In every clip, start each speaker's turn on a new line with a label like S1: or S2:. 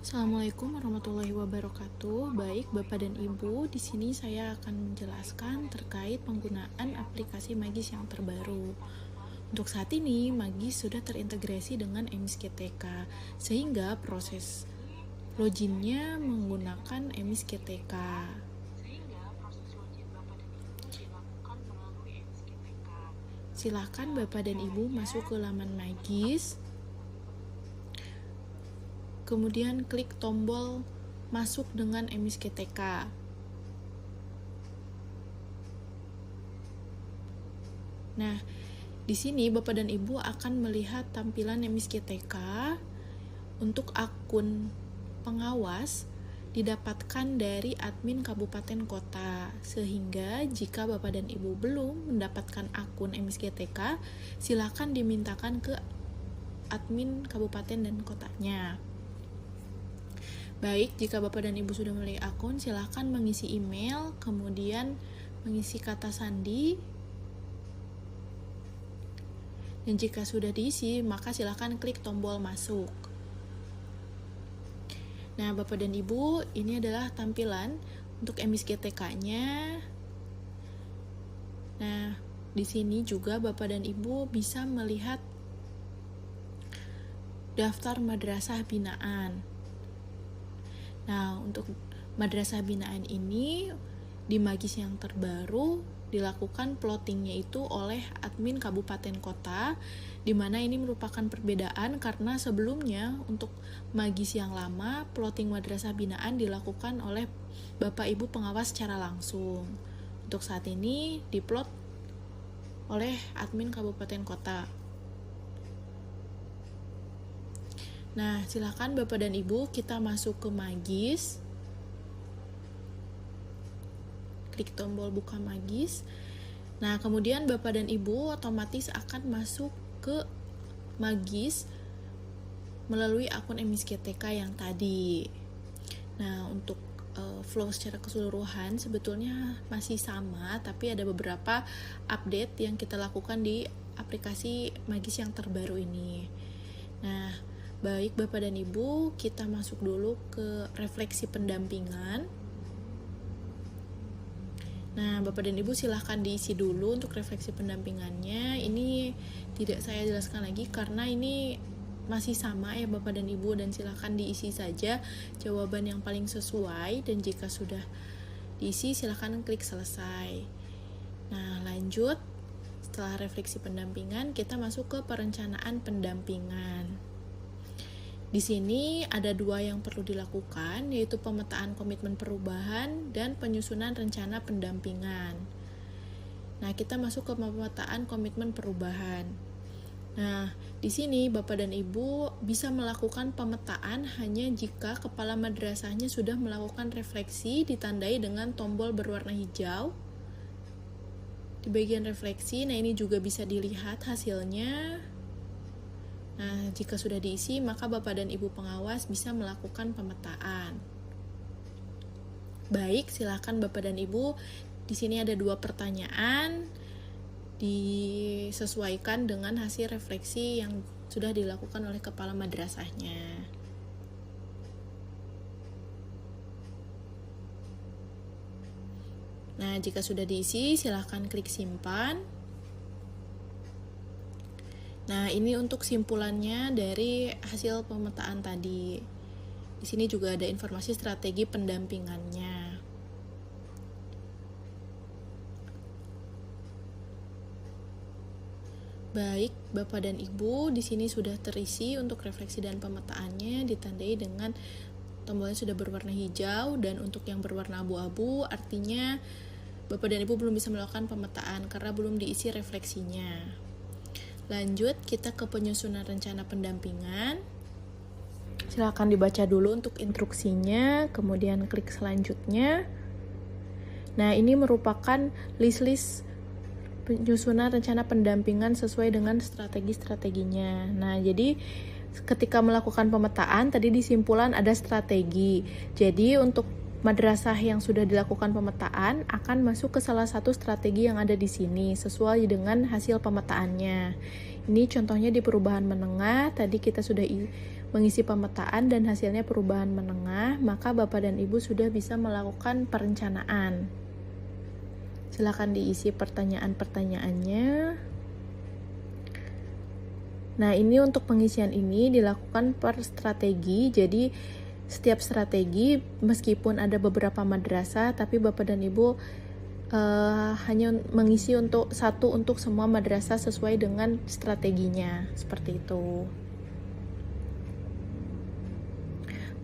S1: Assalamualaikum warahmatullahi wabarakatuh. Baik, Bapak dan Ibu, di sini saya akan menjelaskan terkait penggunaan aplikasi Magis yang terbaru. Untuk saat ini, Magis sudah terintegrasi dengan MIS-GTK, sehingga proses loginnya menggunakan MIS-GTK. Silakan Bapak dan Ibu masuk ke laman Magis. Kemudian klik tombol masuk dengan MIS-GTK. Nah, di sini Bapak dan Ibu akan melihat tampilan MIS-GTK. Untuk akun pengawas didapatkan dari admin kabupaten kota, sehingga jika Bapak dan Ibu belum mendapatkan akun MIS-GTK, silakan dimintakan ke admin kabupaten dan kotanya. Baik, jika Bapak dan Ibu sudah memiliki akun, silakan mengisi email, kemudian mengisi kata sandi. Dan jika sudah diisi, maka silakan klik tombol masuk. Nah, Bapak dan Ibu, ini adalah tampilan untuk MIS-GTK-nya. Nah, di sini juga Bapak dan Ibu bisa melihat daftar madrasah binaan. Nah, untuk madrasah binaan ini di Magis yang terbaru dilakukan plottingnya itu oleh admin kabupaten kota, di mana ini merupakan perbedaan karena sebelumnya untuk Magis yang lama plotting madrasah binaan dilakukan oleh Bapak Ibu pengawas secara langsung. Untuk saat ini diplot oleh admin kabupaten kota. Nah, silakan Bapak dan Ibu kita masuk ke Magis. Klik tombol buka Magis. Nah, kemudian Bapak dan Ibu otomatis akan masuk ke Magis melalui akun MIS-GTK yang tadi. Nah, untuk flow secara keseluruhan sebetulnya masih sama, tapi ada beberapa update yang kita lakukan di aplikasi Magis yang terbaru ini. Nah, baik Bapak dan Ibu, kita masuk dulu ke refleksi pendampingan. Nah, Bapak dan Ibu silahkan diisi dulu untuk refleksi pendampingannya. Ini tidak saya jelaskan lagi karena ini masih sama ya Bapak dan Ibu, dan silahkan diisi saja jawaban yang paling sesuai, dan jika sudah diisi silahkan klik selesai. Nah, lanjut. Setelah refleksi pendampingan, kita masuk ke perencanaan pendampingan. Di sini ada dua yang perlu dilakukan, yaitu pemetaan komitmen perubahan dan penyusunan rencana pendampingan. Nah, kita masuk ke pemetaan komitmen perubahan. Nah, di sini Bapak dan Ibu bisa melakukan pemetaan hanya jika kepala madrasahnya sudah melakukan refleksi ditandai dengan tombol berwarna hijau. Di bagian refleksi, nah ini juga bisa dilihat hasilnya. Nah, jika sudah diisi, maka Bapak dan Ibu pengawas bisa melakukan pemetaan. Baik, silakan Bapak dan Ibu. Di sini ada dua pertanyaan, disesuaikan dengan hasil refleksi yang sudah dilakukan oleh kepala madrasahnya. Nah, jika sudah diisi, silakan klik simpan. Nah, ini untuk simpulannya dari hasil pemetaan tadi. Di sini juga ada informasi strategi pendampingannya. Baik, Bapak dan Ibu, di sini sudah terisi untuk refleksi dan pemetaannya, ditandai dengan tombolnya sudah berwarna hijau, dan untuk yang berwarna abu-abu artinya Bapak dan Ibu belum bisa melakukan pemetaan karena belum diisi refleksinya. Lanjut, kita ke penyusunan rencana pendampingan. Silakan dibaca dulu untuk instruksinya, kemudian klik selanjutnya. Nah, ini merupakan list-list penyusunan rencana pendampingan sesuai dengan strategi-strateginya. Nah, jadi ketika melakukan pemetaan, tadi di simpulan ada strategi. Jadi, untuk madrasah yang sudah dilakukan pemetaan akan masuk ke salah satu strategi yang ada di sini sesuai dengan hasil pemetaannya. Ini contohnya di perubahan menengah, tadi kita sudah mengisi pemetaan dan hasilnya perubahan menengah, maka Bapak dan Ibu sudah bisa melakukan perencanaan. Silakan diisi pertanyaan-pertanyaannya. Nah, ini untuk pengisian ini dilakukan per strategi. Jadi setiap strategi meskipun ada beberapa madrasah, tapi Bapak dan Ibu hanya mengisi untuk semua madrasah sesuai dengan strateginya, seperti itu.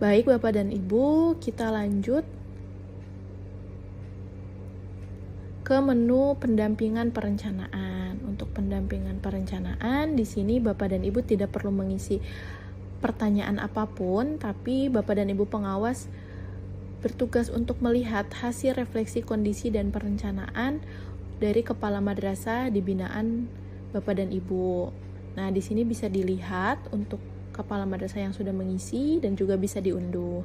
S1: Baik Bapak dan Ibu, kita lanjut ke menu pendampingan perencanaan. Untuk pendampingan perencanaan, di sini Bapak dan Ibu tidak perlu mengisi pertanyaan apapun, tapi Bapak dan Ibu pengawas bertugas untuk melihat hasil refleksi kondisi dan perencanaan dari kepala madrasah di binaan Bapak dan Ibu. Nah, di sini bisa dilihat untuk kepala madrasah yang sudah mengisi dan juga bisa diunduh.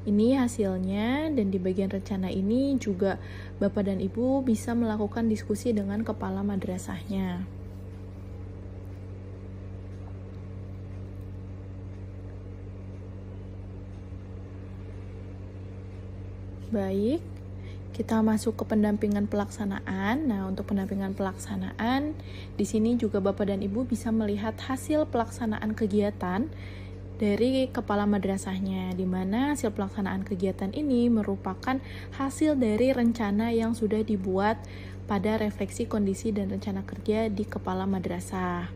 S1: Ini hasilnya, dan di bagian rencana ini juga Bapak dan Ibu bisa melakukan diskusi dengan kepala madrasahnya. Baik, kita masuk ke pendampingan pelaksanaan. Nah, untuk pendampingan pelaksanaan, di sini juga Bapak dan Ibu bisa melihat hasil pelaksanaan kegiatan dari kepala madrasahnya, di mana hasil pelaksanaan kegiatan ini merupakan hasil dari rencana yang sudah dibuat pada refleksi kondisi dan rencana kerja di kepala madrasah.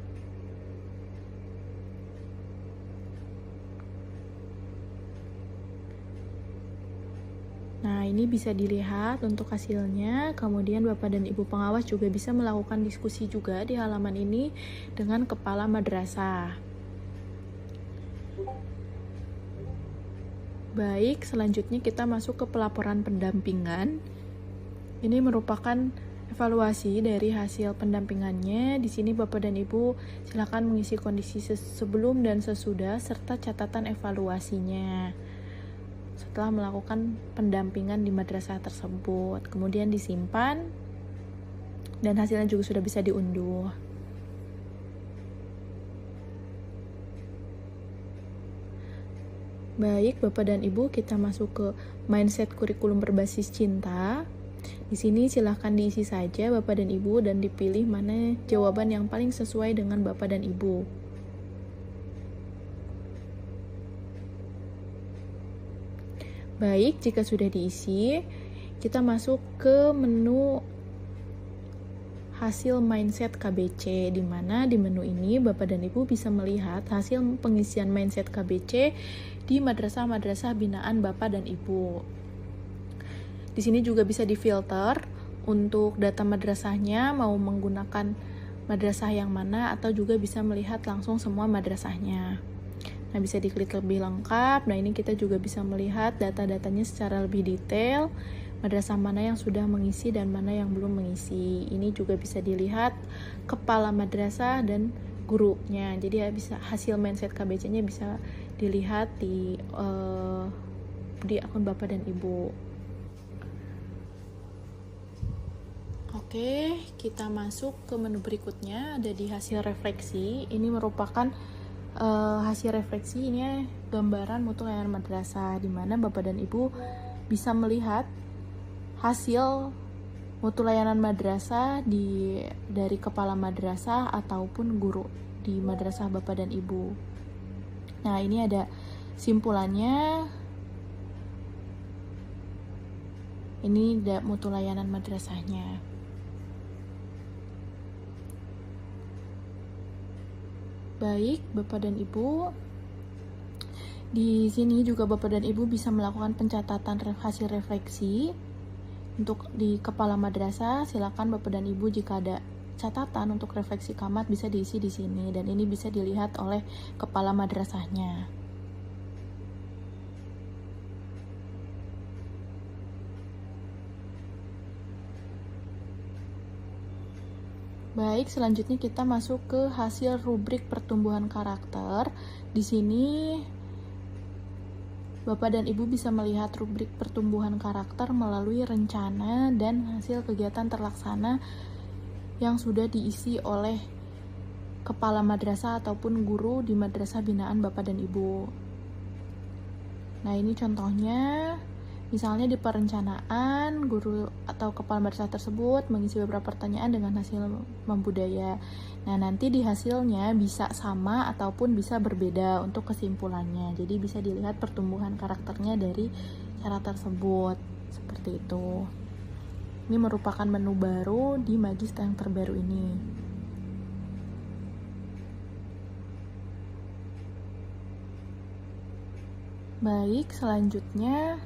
S1: Nah, ini bisa dilihat untuk hasilnya. Kemudian Bapak dan Ibu pengawas juga bisa melakukan diskusi juga di halaman ini dengan kepala madrasah. Baik, selanjutnya kita masuk ke pelaporan pendampingan. Ini merupakan evaluasi dari hasil pendampingannya. Di sini Bapak dan Ibu silakan mengisi kondisi sebelum dan sesudah serta catatan evaluasinya setelah melakukan pendampingan di madrasah tersebut. Kemudian disimpan dan hasilnya juga sudah bisa diunduh. Baik, Bapak dan Ibu, kita masuk ke mindset kurikulum berbasis cinta. Di sini silahkan diisi saja Bapak dan Ibu dan dipilih mana jawaban yang paling sesuai dengan Bapak dan Ibu. Baik, jika sudah diisi, kita masuk ke menu hasil mindset KBC, di mana di menu ini Bapak dan Ibu bisa melihat hasil pengisian mindset KBC di madrasah-madrasah binaan Bapak dan Ibu. Di sini juga bisa difilter untuk data madrasahnya, mau menggunakan madrasah yang mana, atau juga bisa melihat langsung semua madrasahnya. Nah, bisa diklik lebih lengkap. Nah, ini kita juga bisa melihat data-datanya secara lebih detail, madrasah mana yang sudah mengisi dan mana yang belum mengisi. Ini juga bisa dilihat kepala madrasah dan gurunya. Jadi ya bisa hasil mindset KBC-nya bisa dilihat di akun Bapak dan Ibu. Oke, kita masuk ke menu berikutnya, ada di hasil refleksi. Ini merupakan hasil refleksi, ini gambaran mutu layanan madrasah, di mana Bapak dan Ibu bisa melihat hasil mutu layanan madrasah dari kepala madrasah ataupun guru di madrasah Bapak dan Ibu. Nah, ini ada simpulannya. Ini mutu layanan madrasahnya. Baik, Bapak dan Ibu, di sini juga Bapak dan Ibu bisa melakukan pencatatan hasil refleksi untuk di kepala madrasah. Silakan Bapak dan Ibu jika ada catatan untuk refleksi kamat bisa diisi di sini, dan ini bisa dilihat oleh kepala madrasahnya. Baik, selanjutnya kita masuk ke hasil rubrik pertumbuhan karakter. Di sini Bapak dan Ibu bisa melihat rubrik pertumbuhan karakter melalui rencana dan hasil kegiatan terlaksana yang sudah diisi oleh kepala madrasah ataupun guru di madrasah binaan Bapak dan Ibu. Nah, ini contohnya. Misalnya di perencanaan, guru atau kepala madrasah tersebut mengisi beberapa pertanyaan dengan hasil membudaya. Nah, nanti di hasilnya bisa sama ataupun bisa berbeda untuk kesimpulannya. Jadi bisa dilihat pertumbuhan karakternya dari cara tersebut. Seperti itu. Ini merupakan menu baru di Magis yang terbaru ini. Baik, selanjutnya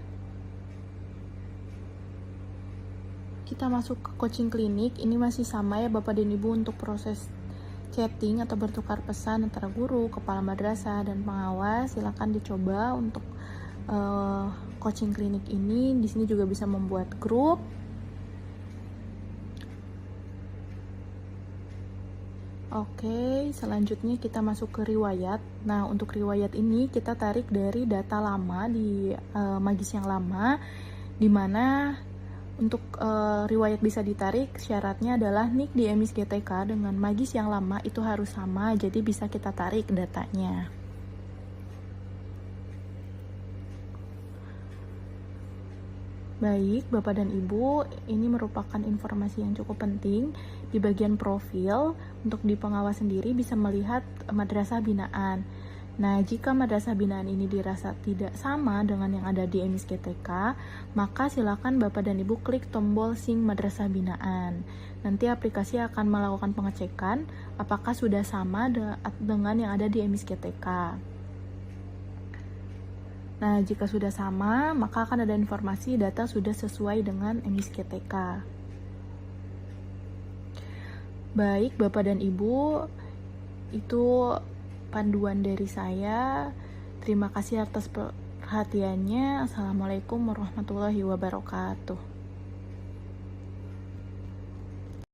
S1: kita masuk ke coaching klinik. Ini masih sama ya Bapak dan Ibu untuk proses chatting atau bertukar pesan antara guru, kepala madrasah, dan pengawas. Silakan dicoba untuk coaching klinik ini. Di sini juga bisa membuat grup. Oke, selanjutnya kita masuk ke riwayat. Nah, untuk riwayat ini kita tarik dari data lama di Magis yang lama, di mana untuk riwayat bisa ditarik, syaratnya adalah NIK di MIS GTK dengan Magis yang lama itu harus sama, jadi bisa kita tarik datanya. Baik, Bapak dan Ibu, ini merupakan informasi yang cukup penting. Di bagian profil, untuk di pengawas sendiri bisa melihat madrasah binaan. Nah, jika madrasah binaan ini dirasa tidak sama dengan yang ada di MIS GTK, maka silakan Bapak dan Ibu klik tombol Sync Madrasah Binaan. Nanti aplikasi akan melakukan pengecekan apakah sudah sama dengan yang ada di MIS GTK. Nah, jika sudah sama, maka akan ada informasi data sudah sesuai dengan MIS GTK. Baik, Bapak dan Ibu, itu panduan dari saya. Terima kasih atas perhatiannya. Assalamualaikum warahmatullahi wabarakatuh.